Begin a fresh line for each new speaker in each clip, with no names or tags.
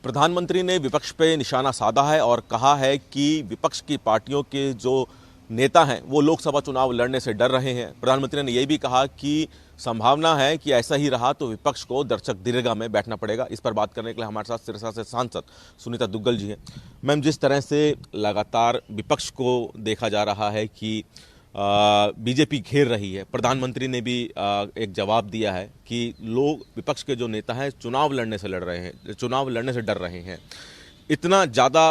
प्रधानमंत्री ने विपक्ष पे निशाना साधा है और कहा है कि विपक्ष की पार्टियों के जो नेता हैं वो लोकसभा चुनाव लड़ने से डर रहे हैं। प्रधानमंत्री ने यह भी कहा कि संभावना है कि ऐसा ही रहा तो विपक्ष को दर्शक दीर्घा में बैठना पड़ेगा। इस पर बात करने के लिए हमारे साथ सिरसा से सांसद सुनीता दुग्गल जी हैं। मैम, जिस तरह से लगातार विपक्ष को देखा जा रहा है कि बीजेपी घेर रही है, प्रधानमंत्री ने भी एक जवाब दिया है कि लोग, विपक्ष के जो नेता हैं, चुनाव लड़ने से डर रहे हैं। इतना ज़्यादा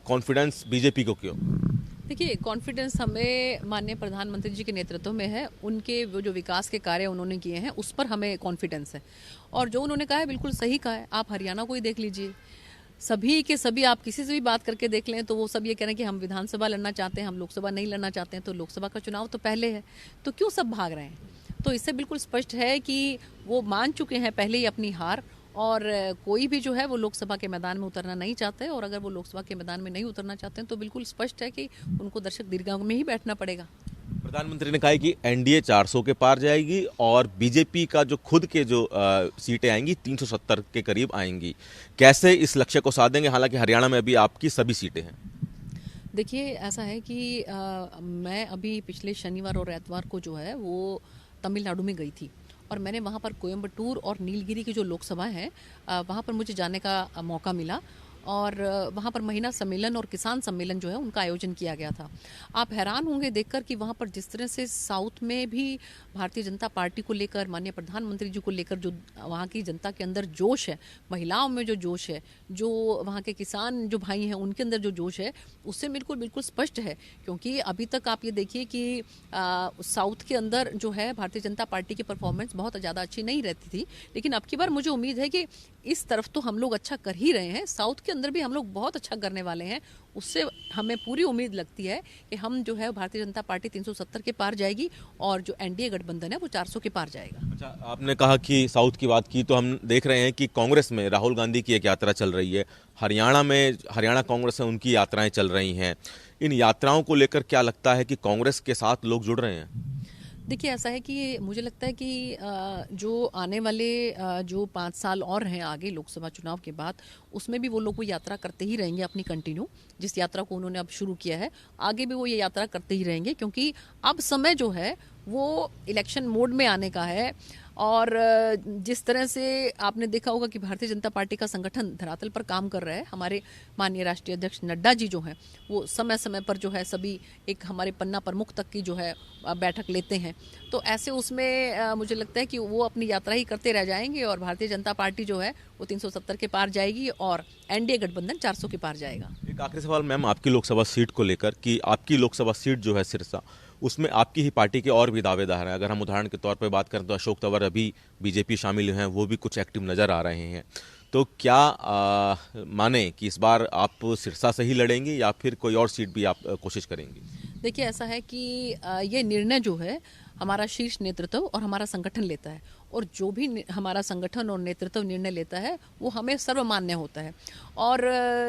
कॉन्फिडेंस बीजेपी को क्यों?
देखिए, कॉन्फिडेंस हमें माननीय प्रधानमंत्री जी के नेतृत्व में है। उनके वो जो विकास के कार्य उन्होंने किए हैं उस पर हमें कॉन्फिडेंस है। और जो उन्होंने कहा है बिल्कुल सही कहा है। आप हरियाणा को ही देख लीजिए, सभी के सभी, आप किसी से भी बात करके देख लें तो वो सब ये कह रहे हैं कि हम विधानसभा लड़ना चाहते हैं, हम लोकसभा नहीं लड़ना चाहते हैं। तो लोकसभा का चुनाव तो पहले है, तो क्यों सब भाग रहे हैं? तो इससे बिल्कुल स्पष्ट है कि वो मान चुके हैं पहले ही अपनी हार, और कोई भी जो है वो लोकसभा के मैदान में उतरना नहीं चाहते। और अगर वो लोकसभा के मैदान में नहीं उतरना चाहते हैं तो बिल्कुल स्पष्ट है कि उनको दर्शक दीर्घा में ही बैठना पड़ेगा।
प्रधानमंत्री ने कहा है कि एनडीए 400 के पार जाएगी और बीजेपी का जो खुद के जो सीटें आएंगी 370 के करीब आएंगी। कैसे इस लक्ष्य को साधेंगे, हालांकि हरियाणा में अभी आपकी सभी सीटें हैं?
देखिए, ऐसा है कि मैं अभी पिछले शनिवार और एतवार को जो है वो तमिलनाडु में गई थी, और मैंने वहाँ पर कोयम्बटूर और नीलगिरी की जो लोकसभा है वहाँ पर मुझे जाने का मौका मिला। और वहाँ पर महिला सम्मेलन और किसान सम्मेलन जो है उनका आयोजन किया गया था। आप हैरान होंगे देखकर कि वहाँ पर जिस तरह से साउथ में भी भारतीय जनता पार्टी को लेकर, माननीय प्रधानमंत्री जी को लेकर जो वहाँ की जनता के अंदर जोश है, महिलाओं में जो जोश है, जो वहाँ के किसान जो भाई हैं उनके अंदर जो जोश है, उससे बिल्कुल बिल्कुल स्पष्ट है। क्योंकि अभी तक आप ये देखिए कि साउथ के अंदर जो है भारतीय जनता पार्टी की परफॉर्मेंस बहुत ज़्यादा अच्छी नहीं रहती थी, लेकिन अब की बार मुझे उम्मीद है कि इस तरफ तो हम लोग अच्छा कर ही रहे हैं, साउथ के अंदर भी हम लोग बहुत अच्छा करने वाले हैं। उससे हमें पूरी उम्मीद लगती है कि हम जो है भारतीय जनता पार्टी 370 के पार जाएगी और जो एनडीए गठबंधन है वो 400 के पार जाएगा।
अच्छा, आपने कहा कि साउथ की बात की, तो हम देख रहे हैं कि कांग्रेस में राहुल गांधी की एक यात्रा चल रही है, हरियाणा में हरियाणा कांग्रेस में उनकी यात्राएं चल रही हैं। इन यात्राओं को लेकर क्या लगता है कि कांग्रेस के साथ लोग जुड़ रहे हैं?
देखिए, ऐसा है कि मुझे लगता है कि जो आने वाले जो 5 साल और हैं आगे लोकसभा चुनाव के बाद, उसमें भी वो लोग वो यात्रा करते ही रहेंगे अपनी कंटिन्यू। जिस यात्रा को उन्होंने अब शुरू किया है, आगे भी वो ये यात्रा करते ही रहेंगे, क्योंकि अब समय जो है वो इलेक्शन मोड में आने का है। और जिस तरह से आपने देखा होगा कि भारतीय जनता पार्टी का संगठन धरातल पर काम कर रहा है, हमारे माननीय राष्ट्रीय अध्यक्ष नड्डा जी जो हैं वो समय समय पर जो है सभी एक हमारे पन्ना प्रमुख तक की जो है बैठक लेते हैं। तो ऐसे उसमें मुझे लगता है कि वो अपनी यात्रा ही करते रह जाएंगे और भारतीय जनता पार्टी जो है वो 370 के पार जाएगी और एनडीए गठबंधन 400 के पार जाएगा।
एक आखिरी सवाल मैम, आपकी लोकसभा सीट को लेकर कि आपकी लोकसभा सीट जो है सिरसा, उसमें आपकी ही पार्टी के और भी दावेदार हैं। अगर हम उदाहरण के तौर पर बात करें तो अशोक तंवर अभी बीजेपी शामिल हैं, वो भी कुछ एक्टिव नज़र आ रहे हैं। तो क्या माने कि इस बार आप सिरसा से ही लड़ेंगे या फिर कोई और सीट भी आप कोशिश करेंगी?
देखिए, ऐसा है कि ये निर्णय जो है हमारा शीर्ष नेतृत्व और हमारा संगठन लेता है, और जो भी हमारा संगठन और नेतृत्व निर्णय लेता है वो हमें सर्वमान्य होता है। और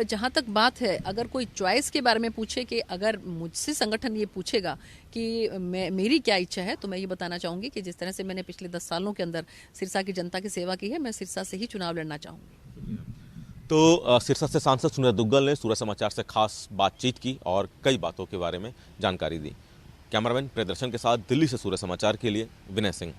जहाँ तक बात है, अगर कोई चॉइस के बारे में पूछे कि अगर मुझसे संगठन ये पूछेगा कि मेरी क्या इच्छा है, तो मैं ये बताना चाहूँगी कि जिस तरह से मैंने पिछले 10 सालों के अंदर सिरसा की जनता की सेवा की है, मैं सिरसा से ही चुनाव लड़ना चाहूँगी।
तो सिरसा से सांसद सुनीता दुग्गल ने सूर्य समाचार से खास बातचीत की और कई बातों के बारे में जानकारी दी। कैमरामैन प्रियदर्शन के साथ दिल्ली से सूर्य समाचार के लिए विनय सिंह।